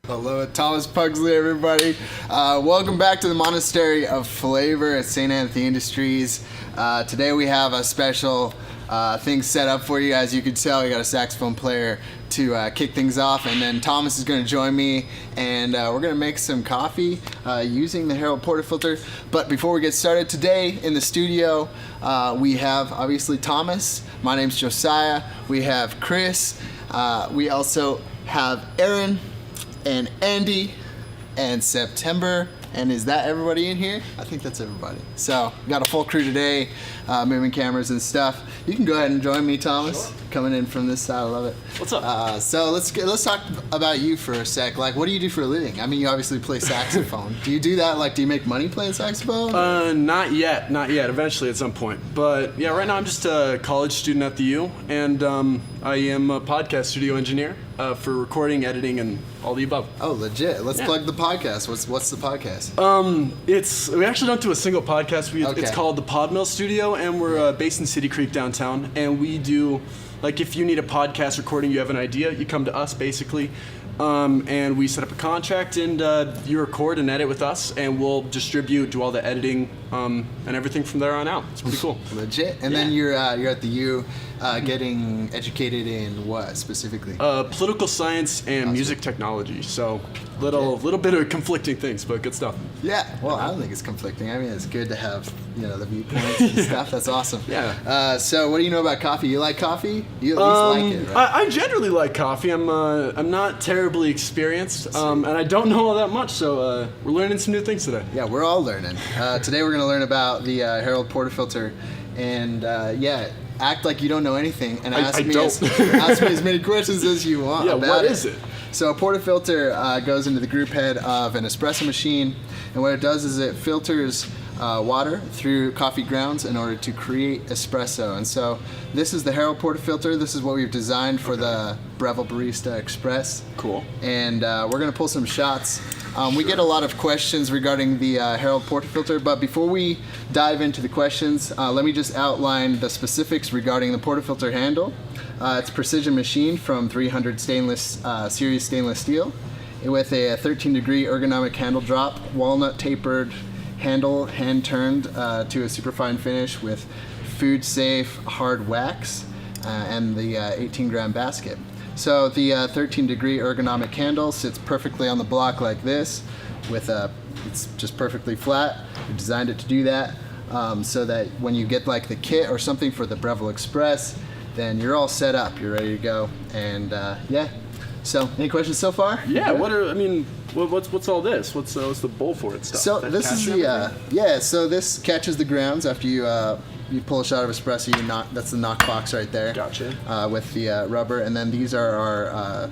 Hello, Thomas Pugsley, everybody. Welcome back to the Monastery of Flavor at St. Anthony Industries. Today we have a special thing set up for you. As you can tell, we got a saxophone player to kick things off, and then Thomas is going to join me, and we're going to make some coffee using the Harold Portafilter. But before we get started, today in the studio we have obviously Thomas. My name's Josiah. We have Chris. We also have Aaron and Andy and September. And is that everybody in here? I think that's everybody. So we got a full crew today, moving cameras and stuff. You can go ahead and join me, Thomas. Sure. Coming in from this side, I love it. What's up? So let's talk about you for a sec. Like, what do you do for a living? I mean, you obviously play saxophone. Do you do that? Like, do you make money playing saxophone? Not yet. Eventually, at some point. But yeah, right now I'm just a college student at the U, and I am a podcast studio engineer for recording, editing, and all the above. Oh, legit. Let's plug the podcast. What's the podcast? We actually don't do a single podcast. It's called the Bottomless Studio, and we're based in City Creek downtown. And we do, like, if you need a podcast recording, you have an idea, you come to us basically, and we set up a contract, and you record and edit with us, and we'll distribute, do all the editing, and everything from there on out. It's pretty cool. Legit. And then you're at the U, getting educated in what specifically? Political science and music technology. So little bit of conflicting things, but good stuff. Yeah. Well, I don't think it's conflicting. I mean, it's good to have the viewpoints and stuff. That's awesome. Yeah. So what do you know about coffee? You like coffee? You at least like it, right? I generally like coffee. I'm not terribly experienced, and I don't know all that much. So we're learning some new things today. Yeah, we're all learning. Today we're going to learn about the Harold Portafilter, and act like you don't know anything and ask me as many questions as you want about what is it? So a portafilter goes into the group head of an espresso machine, and what it does is it filters water through coffee grounds in order to create espresso. And so this is the Harold Portafilter. This is what we've designed for the Breville Barista Express. Cool. And we're going to pull some shots. We get a lot of questions regarding the Harold Portafilter, but before we dive into the questions, let me just outline the specifics regarding the portafilter handle. It's precision machined from 300 series stainless steel with a 13-degree ergonomic handle drop, walnut tapered handle, hand turned to a superfine finish with food safe hard wax, and the 18-gram basket. So the 13-degree ergonomic handle sits perfectly on the block like this, it's just perfectly flat. We designed it to do that, so that when you get like the kit or something for the Breville Express, then you're all set up. You're ready to go. And yeah. So any questions so far? Yeah. What's all this? What's the bowl for it stuff? So this is So this catches the grounds after you pull a shot of espresso. That's the knock box right there. Gotcha. With the rubber, and then these are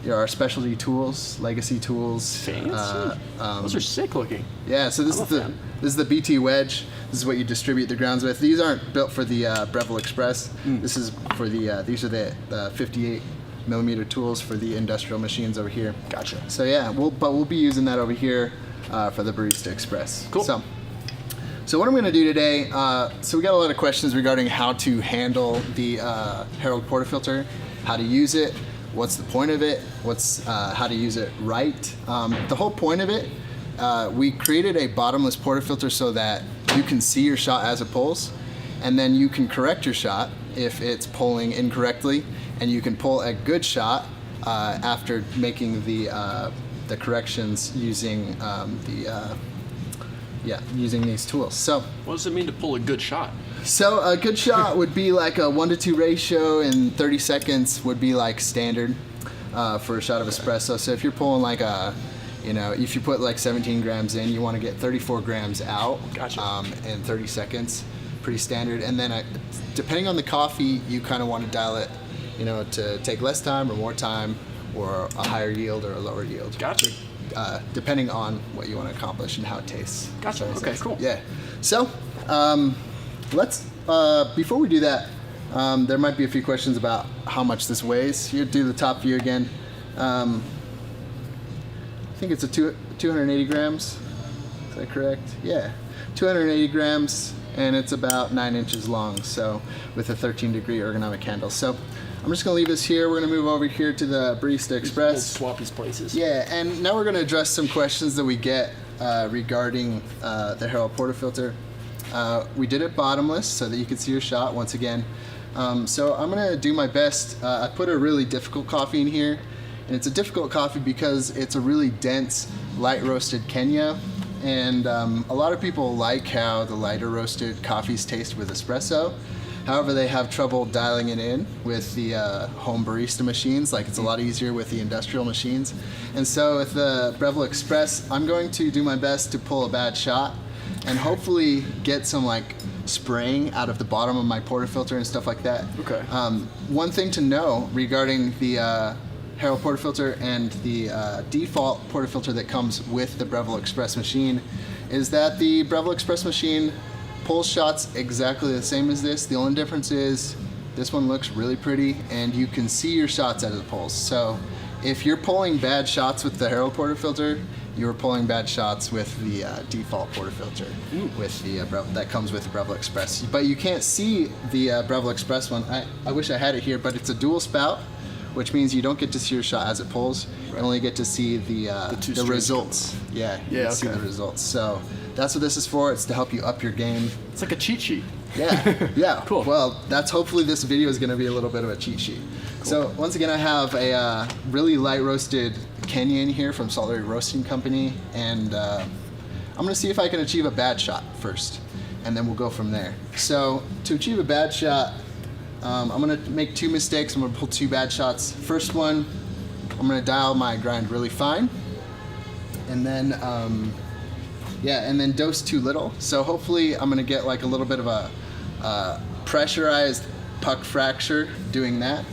our specialty tools, legacy tools. Fancy. Those are sick looking. Yeah. So this is the BT wedge. This is what you distribute the grounds with. These aren't built for the Breville Express. This is for these are the 58 millimeter tools for the industrial machines over here. Gotcha. So yeah, we'll be using that over here for the Barista Express. Cool. So what I'm going to do today, so we got a lot of questions regarding how to handle the Harold Portafilter, how to use it, what's the point of it, how to use it right. The whole point of it, we created a bottomless portafilter so that you can see your shot as it pulls, and then you can correct your shot if it's pulling incorrectly, and you can pull a good shot after making the corrections using using these tools. So what does it mean to pull a good shot? So a good shot would be like a 1-to-2 ratio, and 30 seconds would be like standard for a shot of espresso. So if you're pulling like if you put like 17 grams in, you want to get 34 grams out. Gotcha. In 30 seconds, pretty standard. And then depending on the coffee, you kind of want to dial it, to take less time or more time, or a higher yield or a lower yield. Gotcha. Depending on what you want to accomplish and how it tastes. Gotcha. Okay, cool. Yeah. So let's before we do that, there might be a few questions about how much this weighs. You do the top view again. I think it's 280 grams. Is that correct? Yeah, 280 grams, and it's about 9 inches long. So with a 13-degree ergonomic handle. So I'm just gonna leave this here. We're gonna move over here to the Barista Express. We'll swap these places. Yeah, and now we're gonna address some questions that we get regarding the Harold Portafilter. We did it bottomless so that you can see your shot once again. So I'm gonna do my best. I put a really difficult coffee in here, and it's a difficult coffee because it's a really dense, light roasted Kenya. And a lot of people like how the lighter roasted coffees taste with espresso. However, they have trouble dialing it in with the home barista machines. Like, it's a lot easier with the industrial machines. And so with the Breville Express, I'm going to do my best to pull a bad shot and hopefully get some like spraying out of the bottom of my portafilter and stuff like that. Okay. One thing to know regarding the Harold Portafilter and the default portafilter that comes with the Breville Express machine is that the Breville Express machine pulls shots exactly the same as this. The only difference is this one looks really pretty and you can see your shots out of the pulls. So if you're pulling bad shots with the Harold Portafilter, you're pulling bad shots with the default portafilter with the that comes with the Breville Express. But you can't see the Breville Express one. I wish I had it here, but it's a dual spout, which means you don't get to see your shot as it pulls. Right. You only get to see the results. Yeah, you can see the results. So that's what this is for. It's to help you up your game. It's like a cheat sheet. Yeah. Cool. Well, that's hopefully this video is going to be a little bit of a cheat sheet. Cool. So once again, I have a really light roasted Kenya in here from Salt Lake Roasting Company, and I'm going to see if I can achieve a bad shot first, and then we'll go from there. So to achieve a bad shot, I'm going to make 2 mistakes. I'm going to pull 2 bad shots. First one, I'm going to dial my grind really fine, and then and then dose too little. So hopefully I'm going to get like a little bit of a pressurized puck fracture doing that,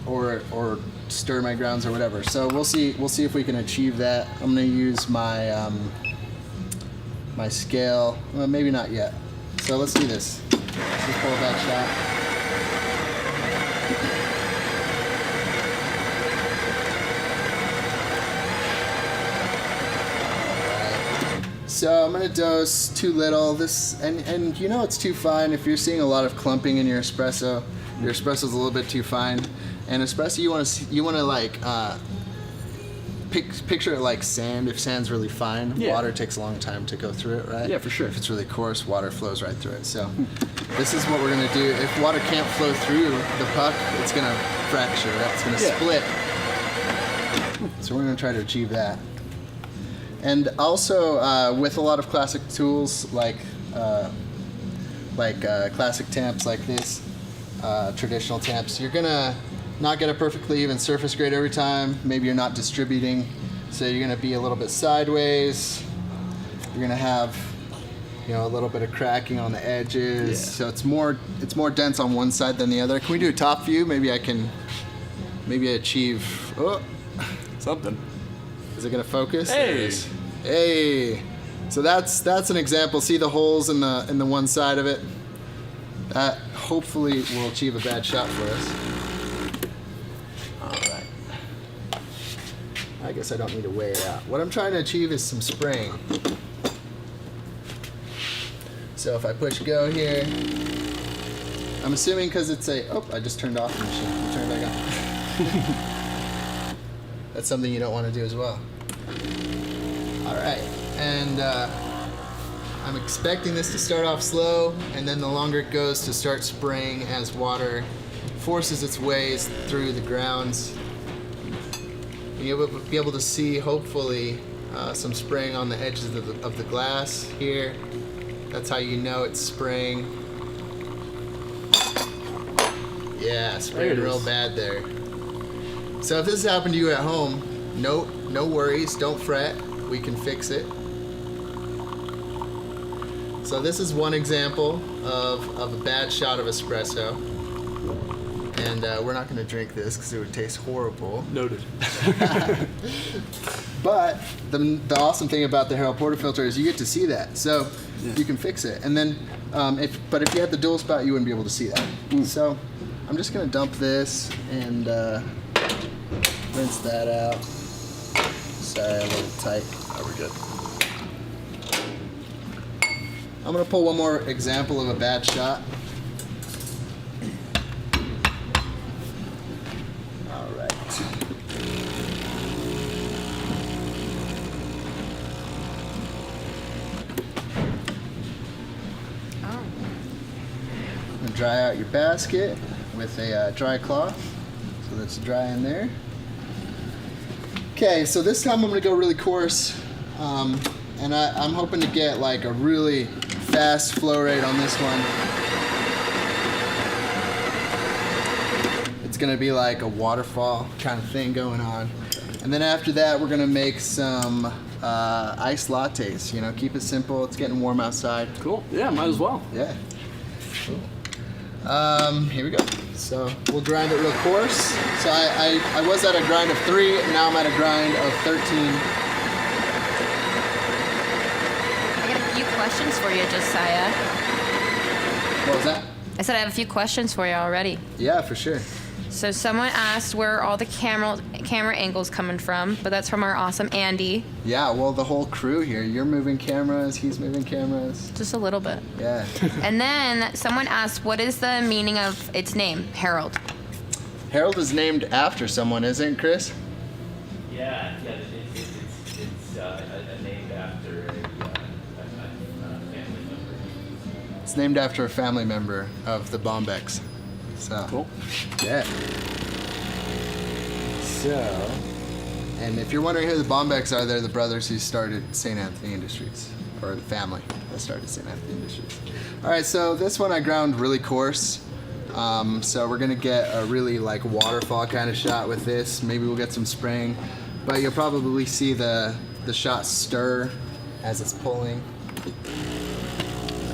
or stir my grounds or whatever. So we'll see if we can achieve that. I'm going to use my my scale. Well, maybe not yet. So let's do this. Let's just pull a bad shot. So I'm gonna dose too little. This and it's too fine if you're seeing a lot of clumping in your espresso. Your espresso's a little bit too fine. And espresso, you want to like picture it like sand. If sand's really fine, water takes a long time to go through it, right? Yeah, for sure. If it's really coarse, water flows right through it. So this is what we're gonna do. If water can't flow through the puck, it's gonna fracture. It's gonna split. So we're gonna try to achieve that. And also with a lot of classic tools like classic tamps like this, traditional tamps, you're gonna not get a perfectly even surface grade every time. Maybe you're not distributing, so you're gonna be a little bit sideways. You're gonna have a little bit of cracking on the edges. So it's more dense on one side than the other. Can we do a top view? Maybe I achieve something. Is it gonna focus? Hey. There it is. Hey. So that's an example. See the holes in the one side of it? That hopefully will achieve a bad shot for us. All right. I guess I don't need to weigh it out. What I'm trying to achieve is some spraying. So if I push go here, I'm assuming because it's I just turned off the machine. I'll turn it back on. That's something you don't want to do as well. All right, and I'm expecting this to start off slow, and then the longer it goes to start spraying as water forces its ways through the grounds. You'll be able to see, hopefully, some spraying on the edges of the glass here. That's how you know it's spraying. Yeah, spraying real bad there. So if this has happened to you at home, no worries, don't fret. We can fix it. So this is one example of a bad shot of espresso. And we're not going to drink this because it would taste horrible. Noted. But the awesome thing about the Harold Portafilter is you get to see that. So you can fix it. And then, if you had the dual spout, you wouldn't be able to see that. So I'm just going to dump this and rinse that out. Sorry, a little tight. Oh, we're good. I'm going to pull one more example of a bad shot. All right. I'm going to dry out your basket with a dry cloth. So that's dry in there. Okay, so this time I'm going to go really coarse. And I'm hoping to get like a really fast flow rate on this one. It's gonna be like a waterfall kind of thing going on. And then after that, we're gonna make some iced lattes. You know, keep it simple. It's getting warm outside. Cool. Yeah, might as well. Yeah. Cool. Here we go. So we'll grind it real coarse. So I was at a grind of 3, and now I'm at a grind of 13. Questions for you, Josiah. What was that? I said I have a few questions for you already. Yeah, for sure. So someone asked where all the camera angles coming from, but that's from our awesome Andy. Yeah, well, the whole crew here. You're moving cameras, he's moving cameras. Just a little bit. Yeah. And then someone asked, what is the meaning of its name, Harold? Harold is named after someone, isn't it, Chris? Yeah, it's named after a family member. It's named after a family member of the Bombecs. So, Cool. Yeah. So, and if you're wondering who the Bombecs are, they're the brothers who started St. Anthony Industries, or the family that started St. Anthony Industries. All right, so this one I ground really coarse. So we're gonna get a really like waterfall kind of shot with this. Maybe we'll get some spraying, but you'll probably see the shot stir as it's pulling.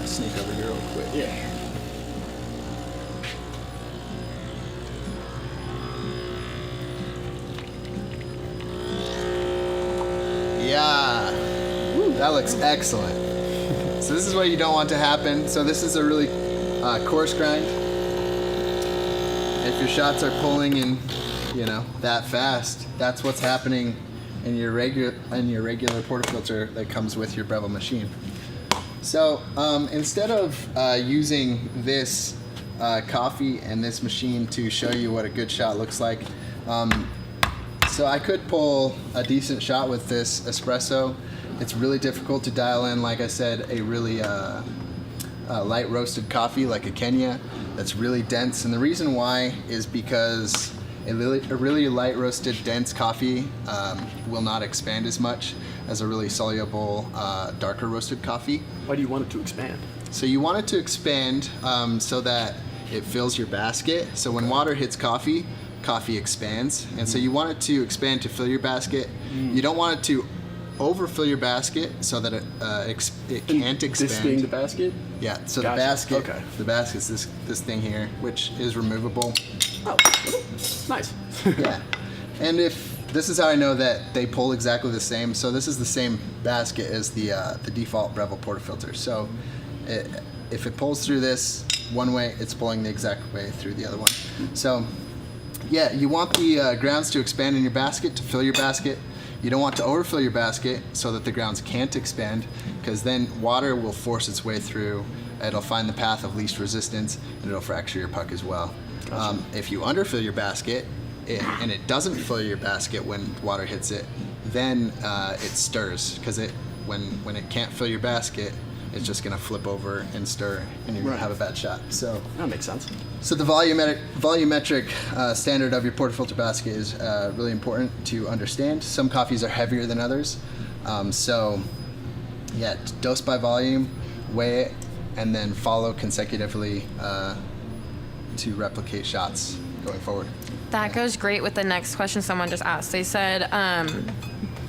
I'll sneak over here real quick. Yeah. Yeah, that looks excellent. So this is what you don't want to happen. So this is a really coarse grind. If your shots are pulling in, you know, that fast, that's what's happening in your regular portafilter that comes with your Breville machine. So instead of using this coffee and this machine to show you what a good shot looks like, so I could pull a decent shot with this espresso. It's really difficult to dial in, like I said, a really light roasted coffee like a Kenya that's really dense. And the reason why is because a really light roasted dense coffee will not expand as much as a really soluble darker roasted coffee. Why do you want it to expand? So you want it to expand so that it fills your basket. So when water hits coffee, coffee expands. And so you want it to expand to fill your basket. You don't want it to overfill your basket so that it can't expand. This being the basket? Yeah, so Gotcha. the basket's this thing here, which is removable. Oh, nice. Yeah. And if this is how I know that they pull exactly the same. So this is the same basket as the default Breville portafilter. So if it pulls through this one way, it's pulling the exact way through the other one. So yeah, you want the grounds to expand in your basket to fill your basket. You don't want to overfill your basket so that the grounds can't expand, because then water will force its way through. It'll find the path of least resistance, and it'll fracture your puck as well. Gotcha. If you underfill your basket, and it doesn't fill your basket when water hits it, then it stirs, because when it can't fill your basket, it's just going to flip over and stir, and you're going to have a bad shot. So that makes sense. So the volumetric standard of your portafilter basket is really important to understand. Some coffees are heavier than others. So yeah, dose by volume, weigh it, and then follow consecutively to replicate shots going forward. That goes great with the next question someone just asked. They said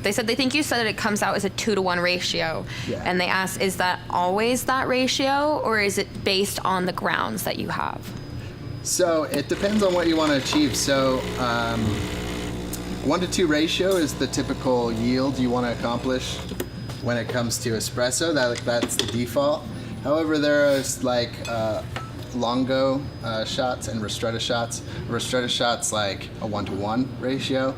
they think you said that it comes out as a 2-to-1 ratio. Yeah. And they asked, is that always that ratio, or is it based on the grounds that you have? So it depends on what you want to achieve. So 1-to-2 ratio is the typical yield you want to accomplish when it comes to espresso. That's the default. However, there is like longo shots and ristretto shots. Ristretto shots like a 1-to-1 ratio,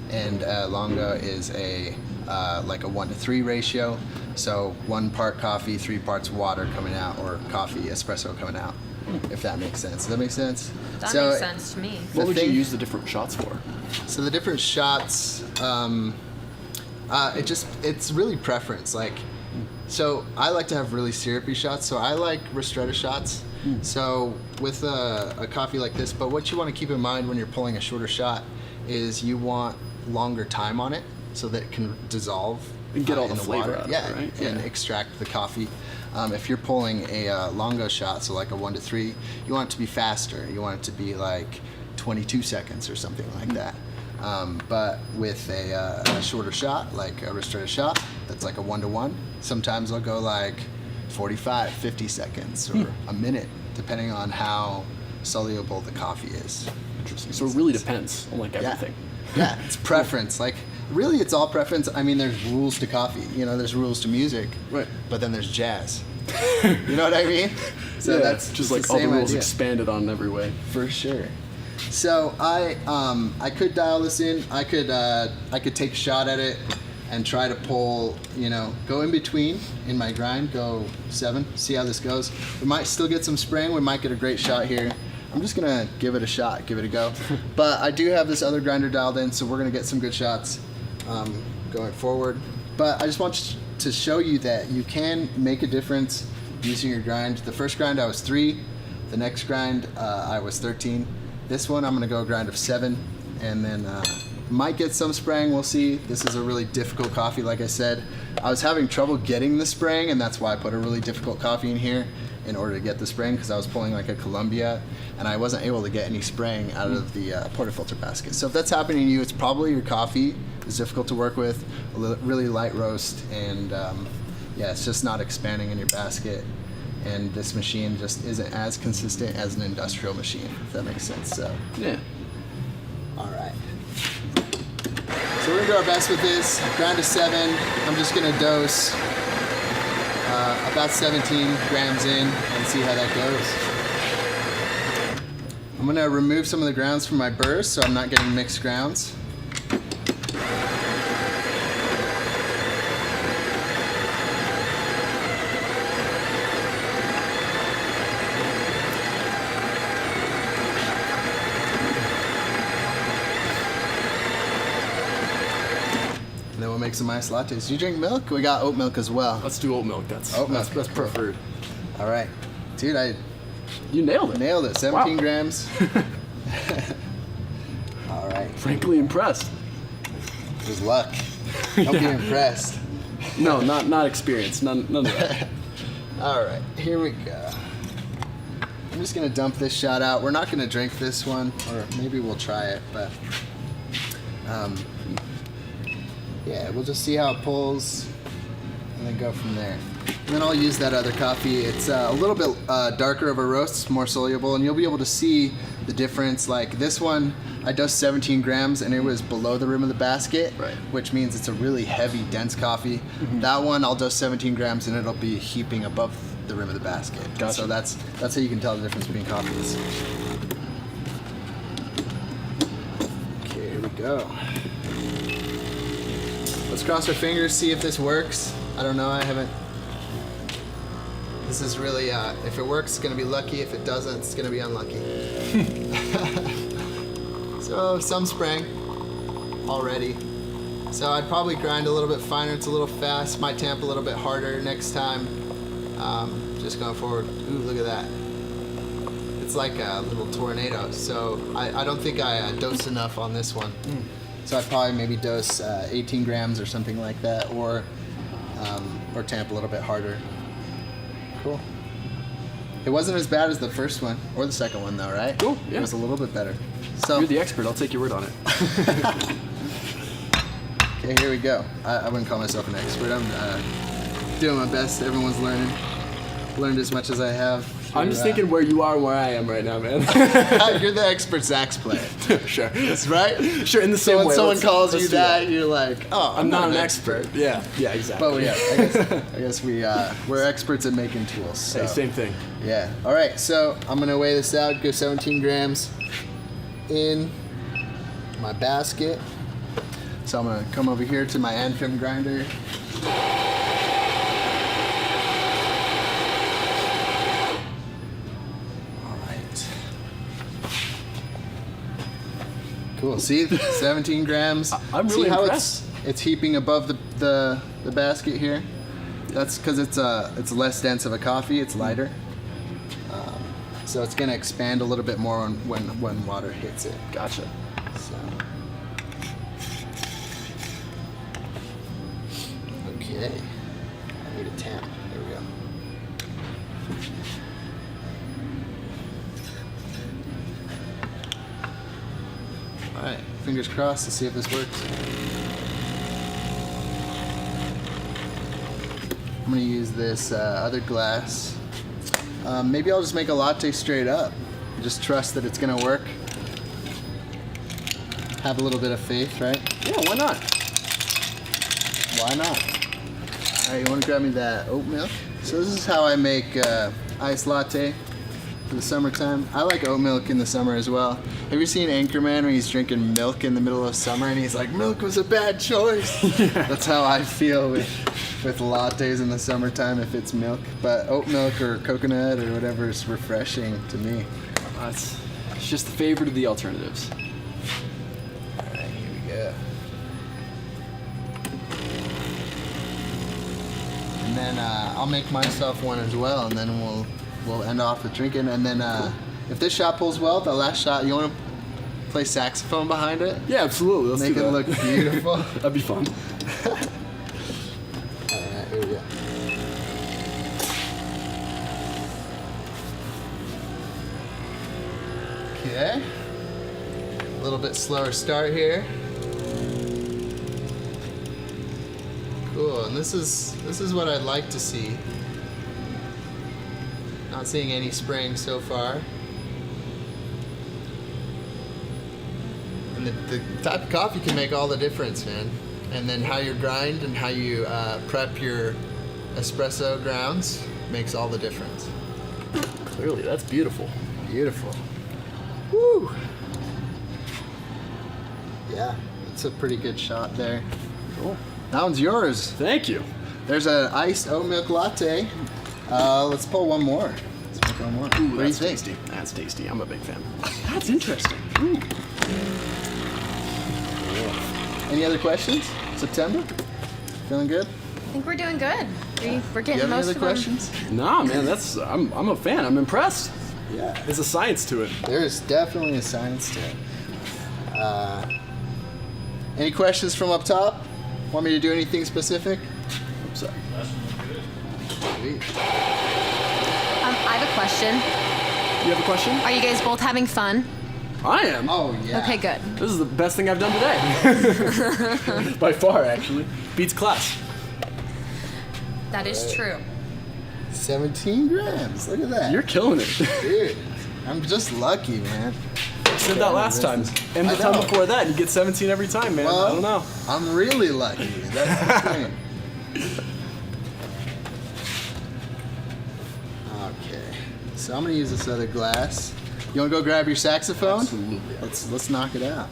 and longo is like a 1-to-3 ratio. So 1 part coffee, 3 parts water coming out, or coffee espresso coming out. If that makes sense. Does that make sense? That makes sense to me. What would you use the different shots for? So the different shots, it's really preference. Like, so I like to have really syrupy shots. So I like ristretto shots. So with a coffee like this, but what you want to keep in mind when you're pulling a shorter shot is you want longer time on it so that it can dissolve and get all in the flavor water. out of Yeah, it, right? and extract the coffee. If you're pulling a longo shot, so like a 1-to-3, you want it to be faster. You want it to be like 22 seconds or something like that. But with a shorter shot, like a ristretto shot, that's like a 1-to-1, sometimes I'll go like 45, 50 seconds or a minute, depending on how soluble the coffee is. Interesting. So it really depends on like everything. Yeah, it's preference. Like, really, it's all preference. I mean, there's rules to coffee. You know, there's rules to music. Right. But then there's jazz. You know what I mean? So yeah, that's just the like all the same rules idea. expanded on in every way. For sure. So I could dial this in. I could take a shot at it and try to pull, go in between in my grind, go 7, see how this goes. We might still get some spring. We might get a great shot here. I'm just gonna give it a shot, give it a go. But I do have this other grinder dialed in, so we're gonna get some good shots going forward. But I just want to show you that you can make a difference using your grind. The first grind I was 3, the next grind I was 13. This one I'm gonna go a grind of 7, and then might get some spraying, we'll see. This is a really difficult coffee, like I said. I was having trouble getting the spraying, and that's why I put a really difficult coffee in here in order to get the spraying, because I was pulling like a Columbia, and I wasn't able to get any spraying out of the portafilter basket. So if that's happening to you, it's probably your coffee is difficult to work with, a really light roast, and it's just not expanding in your basket. And this machine just isn't as consistent as an industrial machine, if that makes sense. So yeah. All right. So we're gonna do our best with this. Grind to 7. I'm just gonna dose about 17 grams in and see how that goes. I'm gonna remove some of the grounds from my burrs so I'm not getting mixed grounds. And then we'll make some iced lattes. Do you drink milk? We got oat milk as well. Let's do oat milk. That's Oat milk. That's preferred. All right. Dude, You nailed it. nailed it. 17 Wow. grams. All right. Frankly impressed. It was luck. Don't be impressed. No, not experience. None of that. All right, here we go. I'm just gonna dump this shot out. We're not gonna drink this one, or maybe we'll try it, but yeah, we'll just see how it pulls and then go from there. And then I'll use that other coffee. It's a little bit darker of a roast, more soluble, and you'll be able to see the difference. Like this one, I dosed 17 grams and it was below the rim of the basket, Right. which means it's a really heavy, dense coffee. Mm-hmm. That one, I'll dose 17 grams and it'll be heaping above the rim of the basket. Gotcha. So that's how you can tell the difference between coffees. Okay, here we go. Let's cross our fingers, see if this works. I don't know, I haven't. This is really, if it works, it's gonna be lucky. If it doesn't, it's gonna be unlucky. So some spraying already. So I'd probably grind a little bit finer. It's a little fast. Might tamp a little bit harder next time. Just going forward. Ooh, look at that. It's like a little tornado. So I don't think I dosed enough on this one. So I'd probably maybe dose 18 grams or something like that, or tamp a little bit harder. Cool. It wasn't as bad as the first one or the second one though, right? Cool. Yeah. It was a little bit better. So You're the expert. I'll take your word on it. Okay, here we go. I wouldn't call myself an expert. I'm doing my best. Everyone's learning. Learned as much as I have. I'm just thinking where you are and where I am right now, man. You're the expert sax player. Sure. That's right? Sure, in the So same when way. someone calls let's you do that, you're like, oh, I'm not an expert. Yeah, exactly. But yeah, I guess we're experts at making tools. So. Hey, same thing. Yeah. All right, so I'm going to weigh this out, go 17 grams in my basket. So I'm going to come over here to my Anfim grinder. Cool. See, 17 grams. I'm really See how impressed. it's heaping above the basket here? That's because it's less dense of a coffee. It's lighter, so it's gonna expand a little bit more when water hits it. Gotcha. So, okay. I need a tamp. There we go. Alright, fingers crossed to see if this works. I'm gonna use this other glass. Maybe I'll just make a latte straight up. Just trust that it's gonna work. Have a little bit of faith, right? Yeah, why not? Why not? Alright, you wanna grab me that oat milk? So this is how I make iced latte for the summertime. I like oat milk in the summer as well. Have you seen Anchorman when he's drinking milk in the middle of summer and he's like, milk was a bad choice? Yeah. That's how I feel with lattes in the summertime if it's milk. But oat milk or coconut or whatever is refreshing to me. It's just the favorite of the alternatives. Alright, here we go. And then I'll make myself one as well, and then we'll end off with drinking. And then if this shot pulls well, the last shot, you want to play saxophone behind it? Yeah, absolutely. Let's Make do it that. look beautiful. That'd be fun. Alright, here we go. Okay. A little bit slower start here. Cool, and this is what I'd like to see. Not seeing any spraying so far. And the type of coffee can make all the difference, man. And then how you grind and how you prep your espresso grounds makes all the difference. Clearly, that's beautiful. Beautiful. Woo! Yeah, it's a pretty good shot there. Cool. That one's yours. Thank you. There's an iced oat milk latte. Let's pull one more. Let's make one more. Ooh, What do you that's think? tasty. That's tasty. I'm a big fan. That's interesting. Ooh. Any other questions? September? Feeling good? I think we're doing good. We're Do getting you have any most other of questions? Nah, man, I'm a fan. I'm impressed. Yeah. There's a science to it. There is definitely a science to it. Any questions from up top? Want me to do anything specific? Oops, sorry. Sweet. I have a question. You have a question? Are you guys both having fun? I am. Oh, yeah. Okay, good. This is the best thing I've done today. By far, actually. Beats class. That is true. 17 grams. Look at that. You're killing it. Dude, I'm just lucky, man. I said that last time. And the I time know. before that, you get 17 every time, man. Well, I don't know. I'm really lucky. That's the thing. Okay. So I'm gonna use this other glass. You wanna go grab your saxophone? Absolutely. Let's knock it out.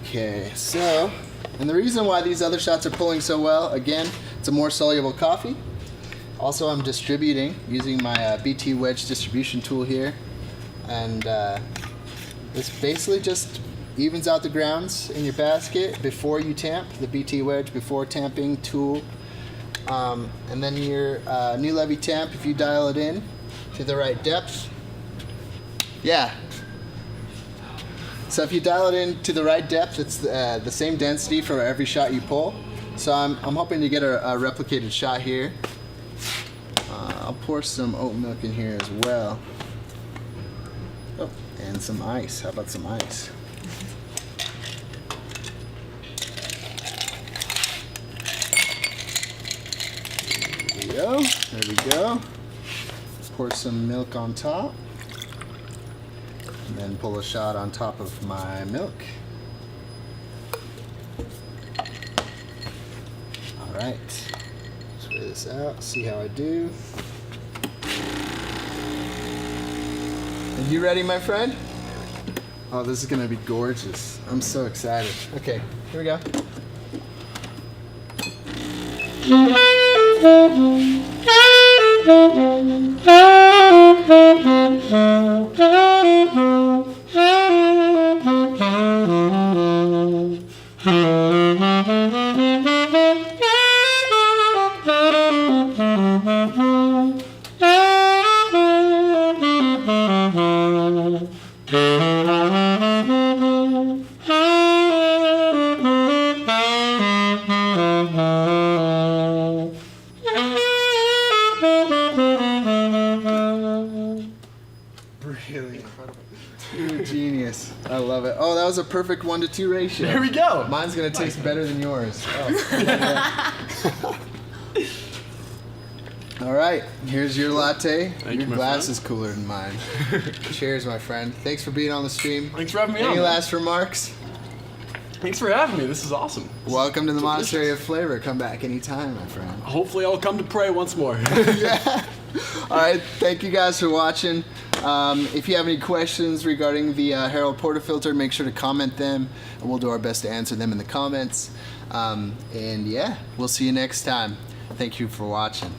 Okay, so, and the reason why these other shots are pulling so well, again, it's a more soluble coffee. Also, I'm distributing using my BT wedge distribution tool here. And this basically just evens out the grounds in your basket before you tamp, the BT wedge before tamping tool. And then your new levy tamp, if you dial it in to the right depth. Yeah. So if you dial it in to the right depth, it's the same density for every shot you pull. So I'm hoping to get a replicated shot here. I'll pour some oat milk in here as well. Oh, and some ice. How about some ice? There we go. Pour some milk on top. And then pull a shot on top of my milk. Alright. Spray this out, see how I do. Are you ready, my friend? Oh, this is gonna be gorgeous. I'm so excited. Okay, here we go. Really incredible. You're genius. I love it. Oh, that was a perfect 1-to-2 ratio. There we go. Mine's gonna taste better than yours. Oh. All right, here's your latte. Thank your you, my glass friend. is cooler than mine. Cheers, my friend. Thanks for being on the stream. Thanks for having me Any on. last remarks? Thanks for having me. This is awesome. Welcome to the Delicious. Monastery of Flavor. Come back anytime, my friend. Hopefully I'll come to pray once more. Yeah. All right, thank you guys for watching. If you have any questions regarding the Harold Portafilter, make sure to comment them, and we'll do our best to answer them in the comments. And yeah, we'll see you next time. Thank you for watching.